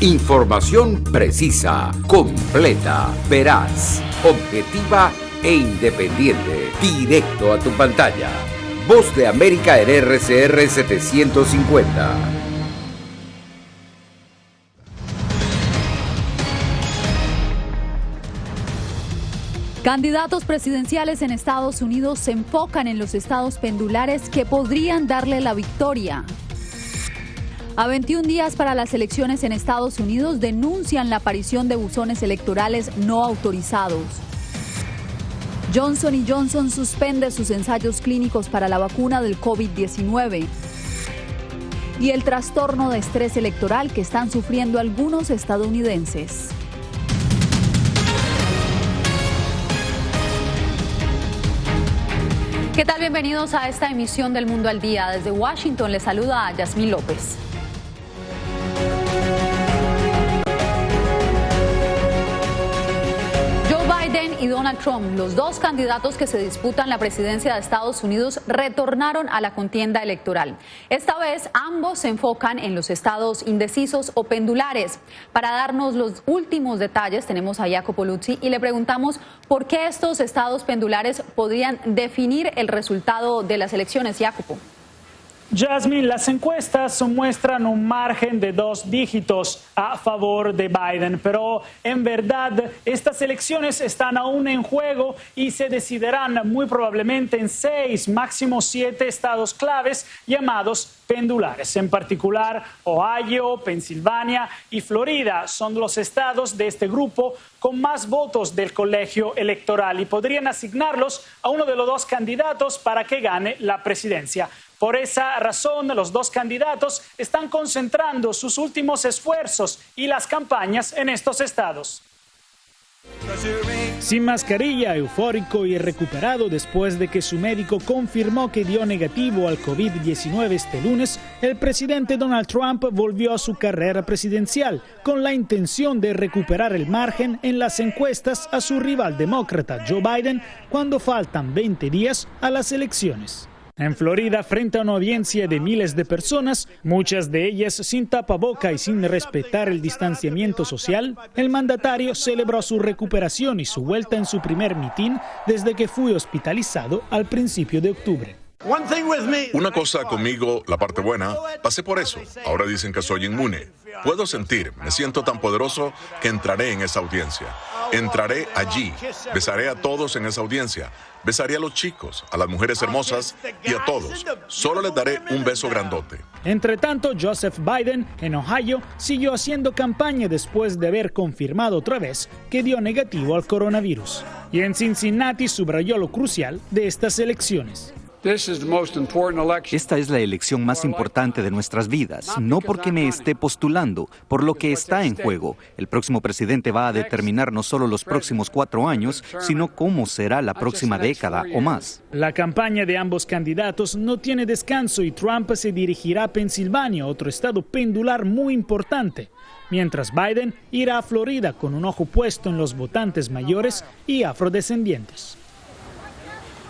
Información precisa, completa, veraz, objetiva e independiente. Directo a tu pantalla. Voz de América en RCR 750. Candidatos presidenciales en Estados Unidos se enfocan en los estados pendulares que podrían darle la victoria. A 21 días para las elecciones en Estados Unidos denuncian la aparición de buzones electorales no autorizados. Johnson & Johnson suspende sus ensayos clínicos para la vacuna del COVID-19. Y el trastorno de estrés electoral que están sufriendo algunos estadounidenses. ¿Qué tal? Bienvenidos a esta emisión del Mundo al Día. Desde Washington les saluda Yasmín López. Biden y Donald Trump, los dos candidatos que se disputan la presidencia de Estados Unidos, retornaron a la contienda electoral. Esta vez ambos se enfocan en los estados indecisos o pendulares. Para darnos los últimos detalles tenemos a Jacopo Luzzi y le preguntamos por qué estos estados pendulares podrían definir el resultado de las elecciones. Jacopo. Jasmine, las encuestas muestran un margen de 2 dígitos a favor de Biden, pero en verdad estas elecciones están aún en juego y se decidirán muy probablemente en 6, máximo 7 estados claves llamados pendulares. En particular, Ohio, Pensilvania y Florida son los estados de este grupo con más votos del colegio electoral y podrían asignarlos a uno de los dos candidatos para que gane la presidencia. Por esa razón, los dos candidatos están concentrando sus últimos esfuerzos y las campañas en estos estados. Sin mascarilla, eufórico y recuperado después de que su médico confirmó que dio negativo al COVID-19 este lunes, el presidente Donald Trump volvió a su carrera presidencial con la intención de recuperar el margen en las encuestas a su rival demócrata Joe Biden cuando faltan 20 días a las elecciones. En Florida, frente a una audiencia de miles de personas, muchas de ellas sin tapaboca y sin respetar el distanciamiento social, el mandatario celebró su recuperación y su vuelta en su primer mitin desde que fue hospitalizado al principio de octubre. Una cosa conmigo, la parte buena, pasé por eso. Ahora dicen que soy inmune. Puedo sentir, me siento tan poderoso que entraré en esa audiencia. Entraré allí, besaré a todos en esa audiencia. Besaré a los chicos, a las mujeres hermosas y a todos. Solo les daré un beso grandote. Entre tanto, Joseph Biden, en Ohio, siguió haciendo campaña después de haber confirmado otra vez que dio negativo al coronavirus. Y en Cincinnati subrayó lo crucial de estas elecciones. Esta es la elección más importante de nuestras vidas, no porque me esté postulando, por lo que está en juego. El próximo presidente va a determinar no solo los próximos 4 años, sino cómo será la próxima década o más. La campaña de ambos candidatos no tiene descanso y Trump se dirigirá a Pensilvania, otro estado pendular muy importante, mientras Biden irá a Florida con un ojo puesto en los votantes mayores y afrodescendientes.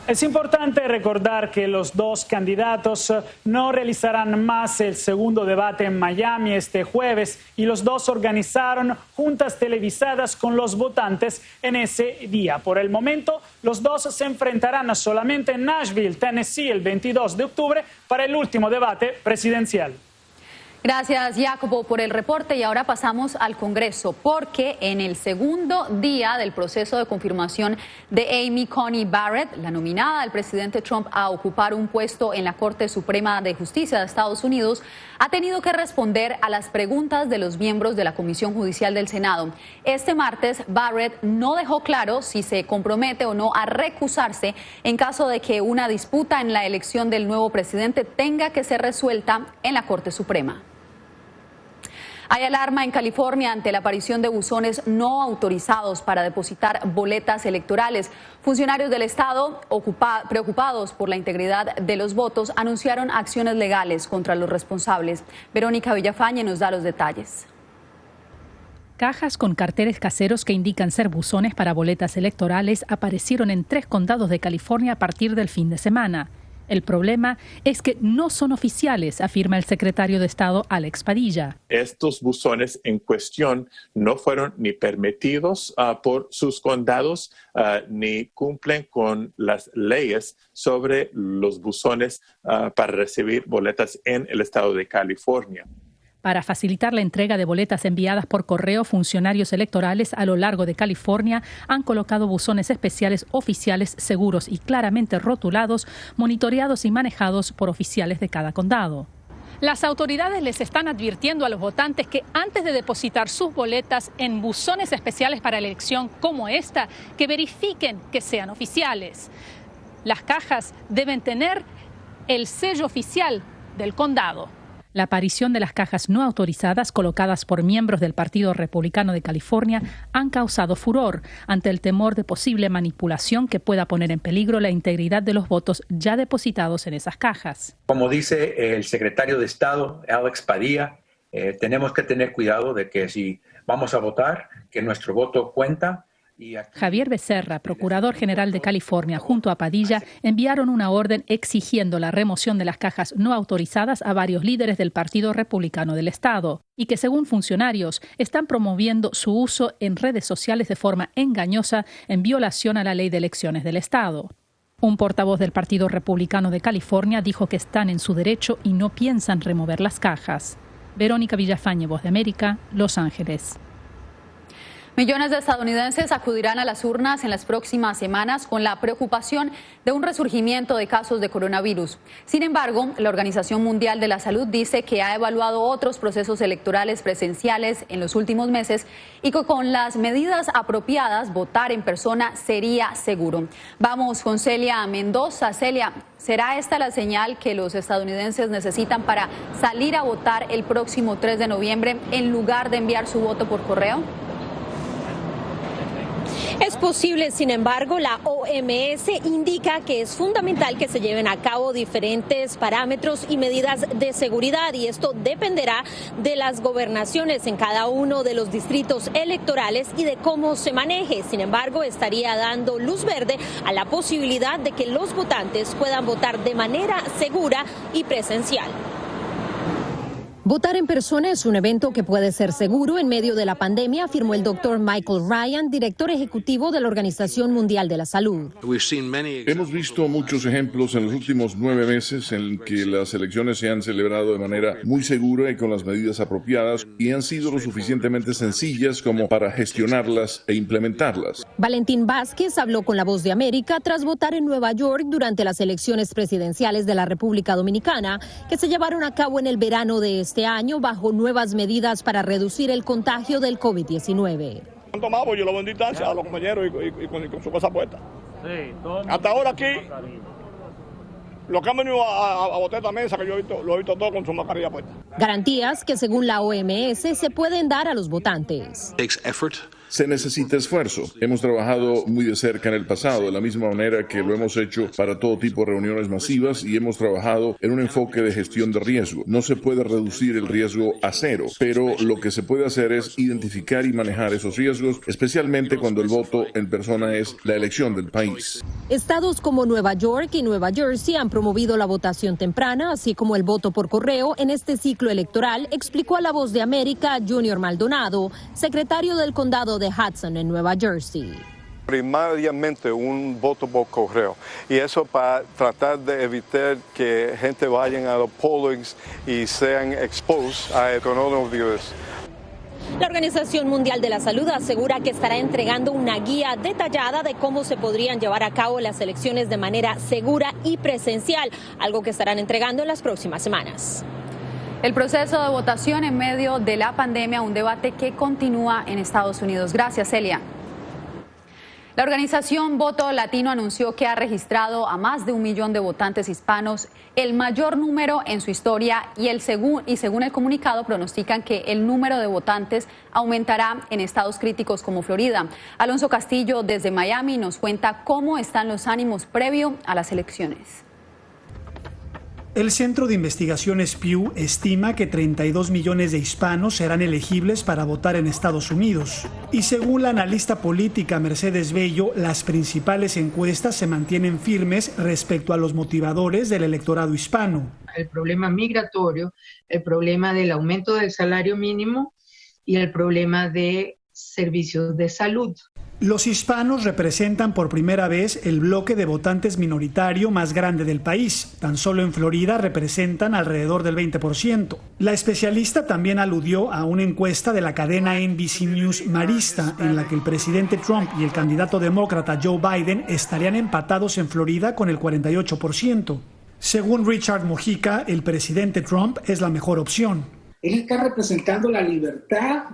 Es importante recordar que los dos candidatos no realizarán más el segundo debate en Miami este jueves y los dos organizaron juntas televisadas con los votantes en ese día. Por el momento, los dos se enfrentarán solamente en Nashville, Tennessee, el 22 de octubre para el último debate presidencial. Gracias, Jacopo, por el reporte. Y ahora pasamos al Congreso, porque en el segundo día del proceso de confirmación de Amy Coney Barrett, la nominada del presidente Trump a ocupar un puesto en la Corte Suprema de Justicia de Estados Unidos, ha tenido que responder a las preguntas de los miembros de la Comisión Judicial del Senado. Este martes, Barrett no dejó claro si se compromete o no a recusarse en caso de que una disputa en la elección del nuevo presidente tenga que ser resuelta en la Corte Suprema. Hay alarma en California ante la aparición de buzones no autorizados para depositar boletas electorales. Funcionarios del Estado, preocupados por la integridad de los votos, anunciaron acciones legales contra los responsables. Verónica Villafañe nos da los detalles. Cajas con carteles caseros que indican ser buzones para boletas electorales aparecieron en 3 condados de California a partir del fin de semana. El problema es que no son oficiales, afirma el secretario de Estado Alex Padilla. Estos buzones en cuestión no fueron ni permitidos por sus condados ni cumplen con las leyes sobre los buzones para recibir boletas en el estado de California. Para facilitar la entrega de boletas enviadas por correo, funcionarios electorales a lo largo de California han colocado buzones especiales oficiales seguros y claramente rotulados, monitoreados y manejados por oficiales de cada condado. Las autoridades les están advirtiendo a los votantes que antes de depositar sus boletas en buzones especiales para elección como esta, que verifiquen que sean oficiales. Las cajas deben tener el sello oficial del condado. La aparición de las cajas no autorizadas colocadas por miembros del Partido Republicano de California han causado furor ante el temor de posible manipulación que pueda poner en peligro la integridad de los votos ya depositados en esas cajas. Como dice el secretario de Estado, Alex Padilla, tenemos que tener cuidado de que si vamos a votar, que nuestro voto cuenta. Javier Becerra, procurador general de California, junto a Padilla, enviaron una orden exigiendo la remoción de las cajas no autorizadas a varios líderes del Partido Republicano del Estado y que, según funcionarios, están promoviendo su uso en redes sociales de forma engañosa en violación a la ley de elecciones del Estado. Un portavoz del Partido Republicano de California dijo que están en su derecho y no piensan remover las cajas. Verónica Villafañe, Voz de América, Los Ángeles. Millones de estadounidenses acudirán a las urnas en las próximas semanas con la preocupación de un resurgimiento de casos de coronavirus. Sin embargo, la Organización Mundial de la Salud dice que ha evaluado otros procesos electorales presenciales en los últimos meses y que con las medidas apropiadas votar en persona sería seguro. Vamos con Celia Mendoza. Celia, ¿será esta la señal que los estadounidenses necesitan para salir a votar el próximo 3 de noviembre en lugar de enviar su voto por correo? Es posible, sin embargo, la OMS indica que es fundamental que se lleven a cabo diferentes parámetros y medidas de seguridad y esto dependerá de las gobernaciones en cada uno de los distritos electorales y de cómo se maneje. Sin embargo, estaría dando luz verde a la posibilidad de que los votantes puedan votar de manera segura y presencial. Votar en persona es un evento que puede ser seguro en medio de la pandemia, afirmó el doctor Michael Ryan, director ejecutivo de la Organización Mundial de la Salud. Hemos visto muchos ejemplos en los últimos 9 meses en que las elecciones se han celebrado de manera muy segura y con las medidas apropiadas y han sido lo suficientemente sencillas como para gestionarlas e implementarlas. Valentín Vázquez habló con La Voz de América tras votar en Nueva York durante las elecciones presidenciales de la República Dominicana, que se llevaron a cabo en el verano de este año bajo nuevas medidas para reducir el contagio del COVID-19. Han tomado yo lo voy en distancia a los compañeros y con su cosa puesta. Sí, hasta ahora aquí, los que han venido a votar esta mesa, que yo lo he visto todo con su mascarilla puesta. Garantías que según la OMS se pueden dar a los votantes. Se necesita esfuerzo. Hemos trabajado muy de cerca en el pasado, de la misma manera que lo hemos hecho para todo tipo de reuniones masivas y hemos trabajado en un enfoque de gestión de riesgo. No se puede reducir el riesgo a cero, pero lo que se puede hacer es identificar y manejar esos riesgos, especialmente cuando el voto en persona es la elección del país. Estados como Nueva York y Nueva Jersey han promovido la votación temprana, así como el voto por correo en este ciclo electoral, explicó a La Voz de América Junior Maldonado, secretario del condado de Hudson en Nueva Jersey. Primariamente un voto por correo y eso para tratar de evitar que gente vaya a los pollings y sean expuestos a coronavirus. La Organización Mundial de la Salud asegura que estará entregando una guía detallada de cómo se podrían llevar a cabo las elecciones de manera segura y presencial, algo que estarán entregando en las próximas semanas. El proceso de votación en medio de la pandemia, un debate que continúa en Estados Unidos. Gracias, Celia. La organización Voto Latino anunció que ha registrado a más de 1 millón de votantes hispanos, el mayor número en su historia, y según el comunicado pronostican que el número de votantes aumentará en estados críticos como Florida. Alonso Castillo desde Miami nos cuenta cómo están los ánimos previo a las elecciones. El Centro de Investigaciones Pew estima que 32 millones de hispanos serán elegibles para votar en Estados Unidos. Y según la analista política Mercedes Bello, las principales encuestas se mantienen firmes respecto a los motivadores del electorado hispano. El problema migratorio, el problema del aumento del salario mínimo y el problema de servicios de salud. Los hispanos representan por primera vez el bloque de votantes minoritario más grande del país. Tan solo en Florida representan alrededor del 20%. La especialista también aludió a una encuesta de la cadena NBC News Marista, en la que el presidente Trump y el candidato demócrata Joe Biden estarían empatados en Florida con el 48%. Según Richard Mojica, el presidente Trump es la mejor opción. Él está representando la libertad,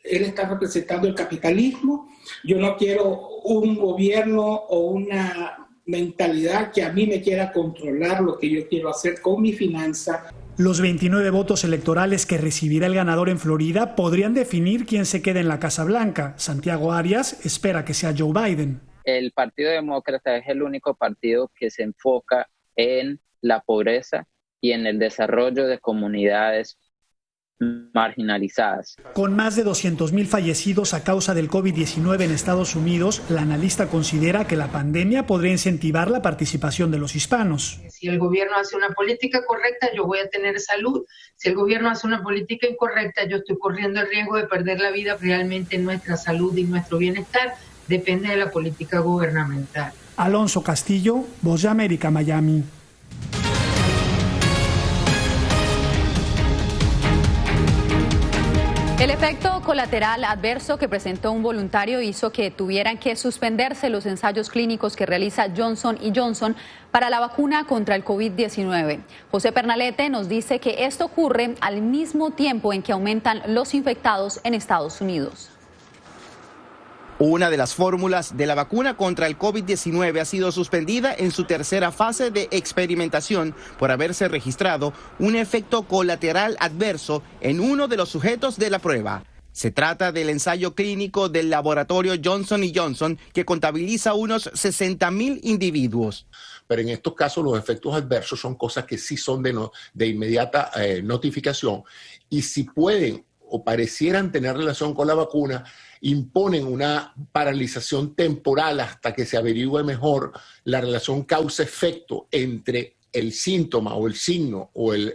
él está representando el capitalismo. Yo no quiero un gobierno o una mentalidad que a mí me quiera controlar lo que yo quiero hacer con mi finanza. Los 29 votos electorales que recibirá el ganador en Florida podrían definir quién se queda en la Casa Blanca. Santiago Arias espera que sea Joe Biden. El Partido Demócrata es el único partido que se enfoca en la pobreza y en el desarrollo de comunidades marginalizadas. Con más de 200,000 fallecidos a causa del COVID-19 en Estados Unidos, la analista considera que la pandemia podría incentivar la participación de los hispanos. Si el gobierno hace una política correcta, yo voy a tener salud. Si el gobierno hace una política incorrecta, yo estoy corriendo el riesgo de perder la vida. Realmente nuestra salud y nuestro bienestar depende de la política gubernamental. Alonso Castillo, Voz de América, Miami. El efecto colateral adverso que presentó un voluntario hizo que tuvieran que suspenderse los ensayos clínicos que realiza Johnson & Johnson para la vacuna contra el COVID-19. José Pernalete nos dice que esto ocurre al mismo tiempo en que aumentan los infectados en Estados Unidos. Una de las fórmulas de la vacuna contra el COVID-19 ha sido suspendida en su tercera fase de experimentación por haberse registrado un efecto colateral adverso en uno de los sujetos de la prueba. Se trata del ensayo clínico del laboratorio Johnson & Johnson, que contabiliza unos 60,000 individuos. Pero en estos casos los efectos adversos son cosas que sí son de inmediata notificación, y si pueden o parecieran tener relación con la vacuna, imponen una paralización temporal hasta que se averigüe mejor la relación causa-efecto entre el síntoma o el signo o el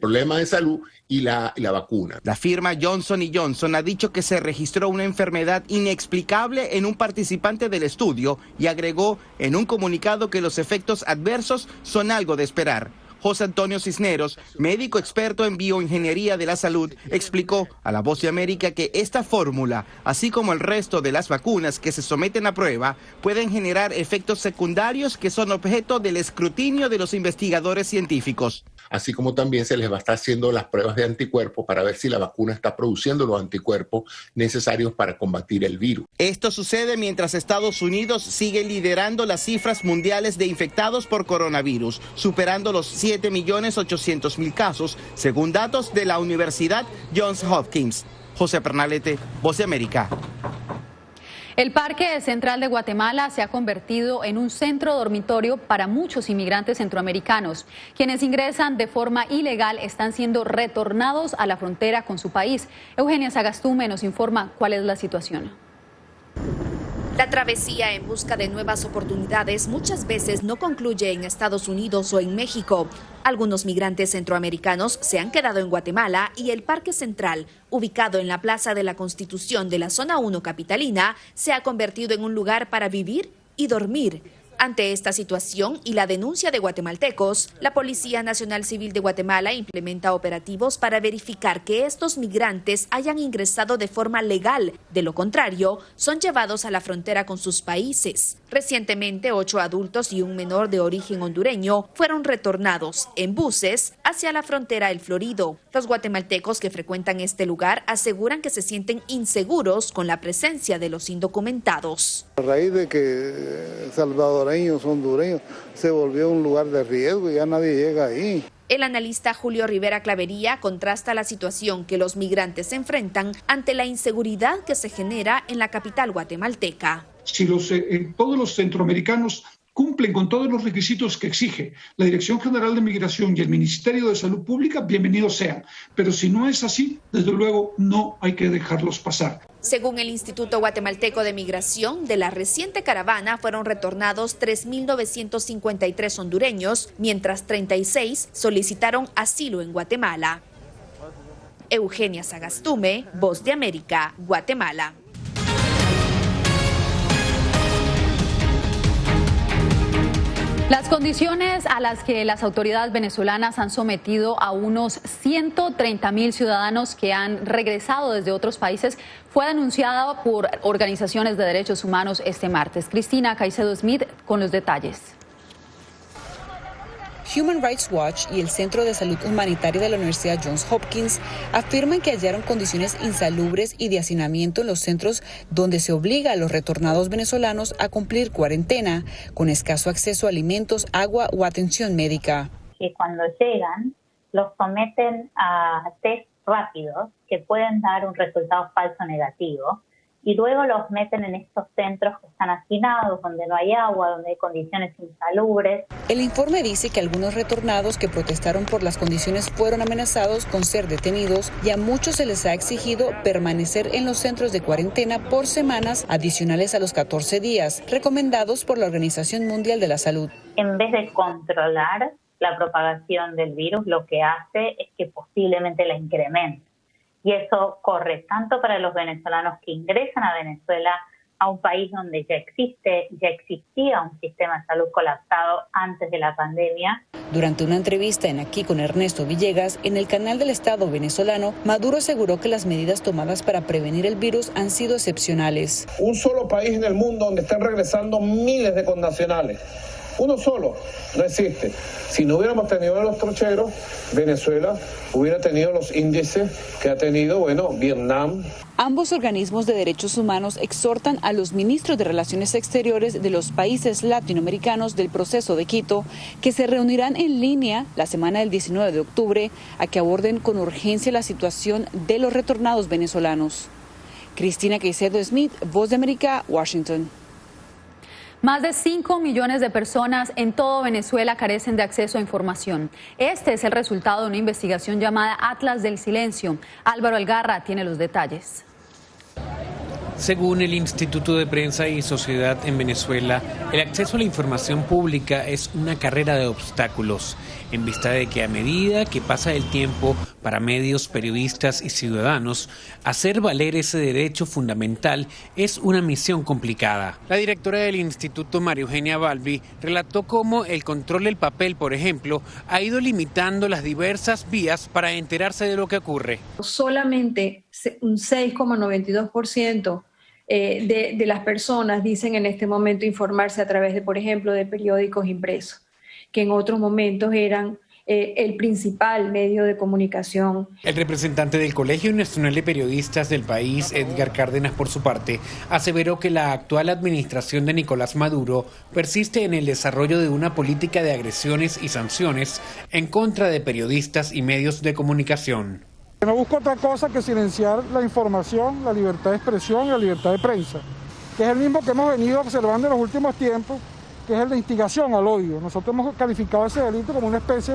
problema de salud y la vacuna. La firma Johnson & Johnson ha dicho que se registró una enfermedad inexplicable en un participante del estudio y agregó en un comunicado que los efectos adversos son algo de esperar. José Antonio Cisneros, médico experto en bioingeniería de la salud, explicó a La Voz de América que esta fórmula, así como el resto de las vacunas que se someten a prueba, pueden generar efectos secundarios que son objeto del escrutinio de los investigadores científicos. Así como también se les va a estar haciendo las pruebas de anticuerpos para ver si la vacuna está produciendo los anticuerpos necesarios para combatir el virus. Esto sucede mientras Estados Unidos sigue liderando las cifras mundiales de infectados por coronavirus, superando los 7.800.000 casos, según datos de la Universidad Johns Hopkins. José Pernalete, Voz de América. El Parque Central de Guatemala se ha convertido en un centro dormitorio para muchos inmigrantes centroamericanos. Quienes ingresan de forma ilegal están siendo retornados a la frontera con su país. Eugenia Sagastume nos informa cuál es la situación. La travesía en busca de nuevas oportunidades muchas veces no concluye en Estados Unidos o en México. Algunos migrantes centroamericanos se han quedado en Guatemala y el Parque Central, ubicado en la Plaza de la Constitución de la Zona 1 capitalina, se ha convertido en un lugar para vivir y dormir. Ante esta situación y la denuncia de guatemaltecos, la Policía Nacional Civil de Guatemala implementa operativos para verificar que estos migrantes hayan ingresado de forma legal. De lo contrario, son llevados a la frontera con sus países. Recientemente, 8 adultos y un menor de origen hondureño fueron retornados en buses hacia la frontera El Florido. Los guatemaltecos que frecuentan este lugar aseguran que se sienten inseguros con la presencia de los indocumentados. A raíz de que salvadoreños, hondureños, se volvió un lugar de riesgo y ya nadie llega ahí. El analista Julio Rivera Clavería contrasta la situación que los migrantes enfrentan ante la inseguridad que se genera en la capital guatemalteca. Si todos los centroamericanos cumplen con todos los requisitos que exige la Dirección General de Migración y el Ministerio de Salud Pública, bienvenidos sean. Pero si no es así, desde luego no hay que dejarlos pasar. Según el Instituto Guatemalteco de Migración, de la reciente caravana fueron retornados 3.953 hondureños, mientras 36 solicitaron asilo en Guatemala. Eugenia Sagastume, Voz de América, Guatemala. Las condiciones a las que las autoridades venezolanas han sometido a unos 130.000 ciudadanos que han regresado desde otros países fue denunciada por organizaciones de derechos humanos este martes. Cristina Caicedo Smith con los detalles. Human Rights Watch y el Centro de Salud Humanitaria de la Universidad Johns Hopkins afirman que hallaron condiciones insalubres y de hacinamiento en los centros donde se obliga a los retornados venezolanos a cumplir cuarentena, con escaso acceso a alimentos, agua o atención médica. Que cuando llegan, los someten a test rápidos que pueden dar un resultado falso negativo, y luego los meten en estos centros que están hacinados, donde no hay agua, donde hay condiciones insalubres. El informe dice que algunos retornados que protestaron por las condiciones fueron amenazados con ser detenidos y a muchos se les ha exigido permanecer en los centros de cuarentena por semanas adicionales a los 14 días, recomendados por la Organización Mundial de la Salud. En vez de controlar la propagación del virus, lo que hace es que posiblemente la incremente. Y eso corre tanto para los venezolanos que ingresan a Venezuela, a un país donde ya existía un sistema de salud colapsado antes de la pandemia. Durante una entrevista en Aquí con Ernesto Villegas, en el canal del Estado venezolano, Maduro aseguró que las medidas tomadas para prevenir el virus han sido excepcionales. Un solo país en el mundo donde están regresando miles de connacionales. Uno solo no existe. Si no hubiéramos tenido a los trocheros, Venezuela hubiera tenido los índices que ha tenido, Vietnam. Ambos organismos de derechos humanos exhortan a los ministros de Relaciones Exteriores de los países latinoamericanos del Proceso de Quito, que se reunirán en línea la semana del 19 de octubre, a que aborden con urgencia la situación de los retornados venezolanos. Cristina Caicedo Smith, Voz de América, Washington. Más de 5 millones de personas en todo Venezuela carecen de acceso a información. Este es el resultado de una investigación llamada Atlas del Silencio. Álvaro Algarra tiene los detalles. Según el Instituto de Prensa y Sociedad en Venezuela, el acceso a la información pública es una carrera de obstáculos, en vista de que a medida que pasa el tiempo para medios, periodistas y ciudadanos, hacer valer ese derecho fundamental es una misión complicada. La directora del instituto, María Eugenia Balbi, relató cómo el control del papel, por ejemplo, ha ido limitando las diversas vías para enterarse de lo que ocurre. Solamente un 6,92% de las personas dicen en este momento informarse a través de, por ejemplo, de periódicos impresos, que en otros momentos eran el principal medio de comunicación. El representante del Colegio Nacional de Periodistas del país, Edgar Cárdenas, por su parte, aseveró que la actual administración de Nicolás Maduro persiste en el desarrollo de una política de agresiones y sanciones en contra de periodistas y medios de comunicación. No busco otra cosa que silenciar la información, la libertad de expresión y la libertad de prensa, que es el mismo que hemos venido observando en los últimos tiempos, que es el de instigación al odio. Nosotros hemos calificado ese delito como una especie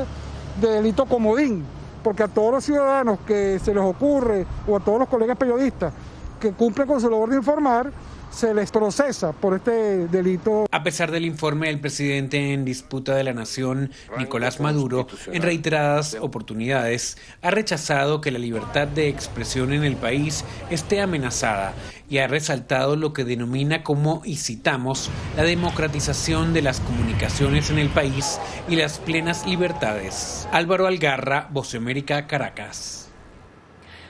de delito comodín, porque a todos los ciudadanos que se les ocurre, o a todos los colegas periodistas que cumplen con su labor de informar, se les procesa por este delito. A pesar del informe del presidente en disputa de la nación, Nicolás Maduro, en reiteradas oportunidades, ha rechazado que la libertad de expresión en el país esté amenazada y ha resaltado lo que denomina como, y citamos, la democratización de las comunicaciones en el país y las plenas libertades. Álvaro Algarra, Voz de América, Caracas.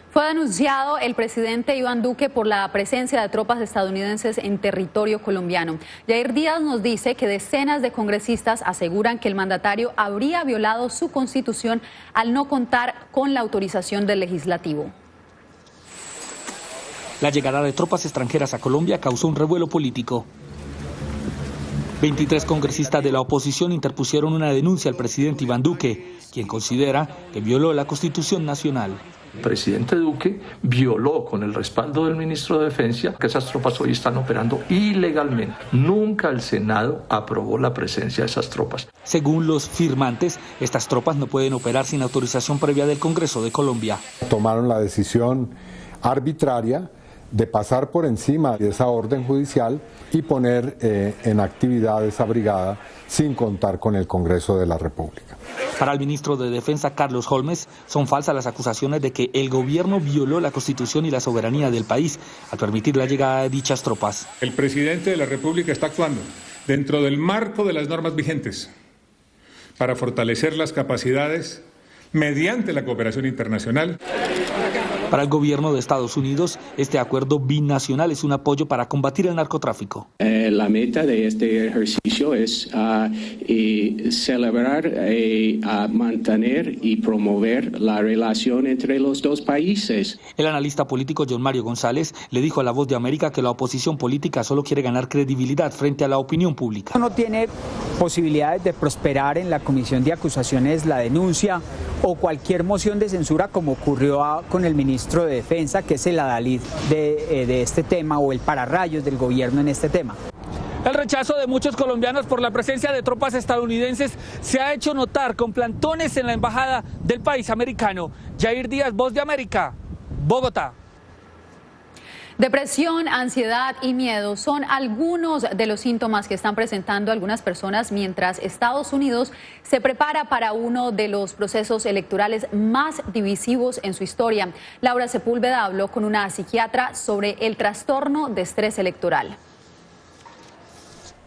Fue denunciado el presidente Iván Duque por la presencia de tropas estadounidenses en territorio colombiano. Yair Díaz nos dice que decenas de congresistas aseguran que el mandatario habría violado su constitución al no contar con la autorización del legislativo. La llegada de tropas extranjeras a Colombia causó un revuelo político. 23 congresistas de la oposición interpusieron una denuncia al presidente Iván Duque, quien considera que violó la Constitución Nacional. El presidente Duque violó con el respaldo del ministro de Defensa que esas tropas hoy están operando ilegalmente. Nunca el Senado aprobó la presencia de esas tropas. Según los firmantes, estas tropas no pueden operar sin autorización previa del Congreso de Colombia. Tomaron la decisión arbitraria de pasar por encima de esa orden judicial y poner en actividad esa brigada sin contar con el Congreso de la República. Para el ministro de Defensa, Carlos Holmes, son falsas las acusaciones de que el gobierno violó la Constitución y la soberanía del país al permitir la llegada de dichas tropas. El presidente de la República está actuando dentro del marco de las normas vigentes para fortalecer las capacidades mediante la cooperación internacional. Para el gobierno de Estados Unidos, este acuerdo binacional es un apoyo para combatir el narcotráfico. La meta de este ejercicio es celebrar, mantener y promover la relación entre los dos países. El analista político John Mario González le dijo a La Voz de América que la oposición política solo quiere ganar credibilidad frente a la opinión pública. No tiene posibilidades de prosperar en la comisión de acusaciones, la denuncia o cualquier moción de censura como ocurrió con el ministro de Defensa, que es el adalid de este tema o el pararrayos del gobierno en este tema. El rechazo de muchos colombianos por la presencia de tropas estadounidenses se ha hecho notar con plantones en la embajada del país americano. Jair Díaz, Voz de América, Bogotá. Depresión, ansiedad y miedo son algunos de los síntomas que están presentando algunas personas mientras Estados Unidos se prepara para uno de los procesos electorales más divisivos en su historia. Laura Sepúlveda habló con una psiquiatra sobre el trastorno de estrés electoral.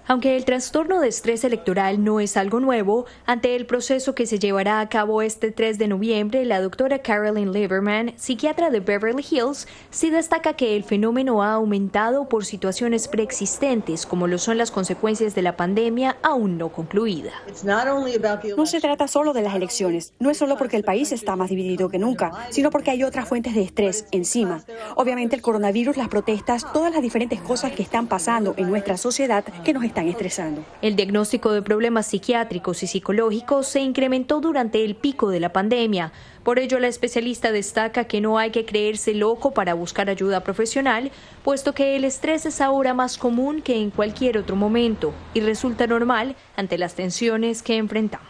Aunque el trastorno de estrés electoral no es algo nuevo, ante el proceso que se llevará a cabo este 3 de noviembre, la doctora Carolyn Lieberman, psiquiatra de Beverly Hills, sí destaca que el fenómeno ha aumentado por situaciones preexistentes, como lo son las consecuencias de la pandemia aún no concluida. No se trata solo de las elecciones, no es solo porque el país está más dividido que nunca, sino porque hay otras fuentes de estrés encima. Obviamente el coronavirus, las protestas, todas las diferentes cosas que están pasando en nuestra sociedad que nos están estresando. El diagnóstico de problemas psiquiátricos y psicológicos se incrementó durante el pico de la pandemia. Por ello, la especialista destaca que no hay que creerse loco para buscar ayuda profesional, puesto que el estrés es ahora más común que en cualquier otro momento y resulta normal ante las tensiones que enfrentamos.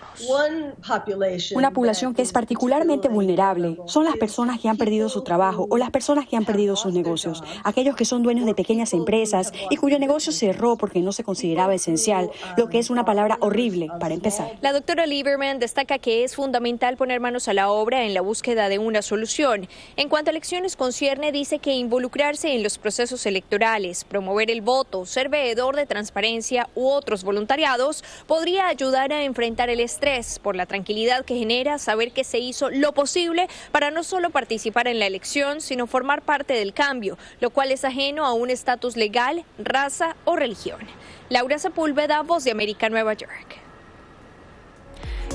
Una población que es particularmente vulnerable son las personas que han perdido su trabajo o las personas que han perdido sus negocios, aquellos que son dueños de pequeñas empresas y cuyo negocio cerró porque no se consideraba esencial, lo que es una palabra horrible para empezar. La doctora Lieberman destaca que es fundamental poner manos a la obra en la búsqueda de una solución. En cuanto a elecciones concierne, dice que involucrarse en los procesos electorales, promover el voto, ser veedor de transparencia u otros voluntariados podría ayudar a enfrentar el estrés por la tranquilidad que genera saber que se hizo lo posible para no solo participar en la elección, sino formar parte del cambio, lo cual es ajeno a un estatus legal, raza o religión. Laura Sepúlveda, Voz de América, Nueva York.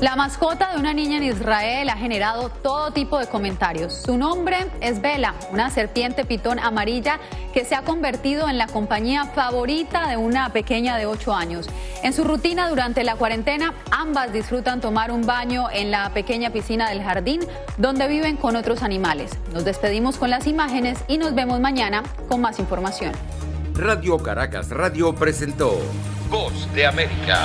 La mascota de una niña en Israel ha generado todo tipo de comentarios. Su nombre es Bella, una serpiente pitón amarilla que se ha convertido en la compañía favorita de una pequeña de 8 años. En su rutina durante la cuarentena, ambas disfrutan tomar un baño en la pequeña piscina del jardín donde viven con otros animales. Nos despedimos con las imágenes y nos vemos mañana con más información. Radio Caracas Radio presentó Voz de América.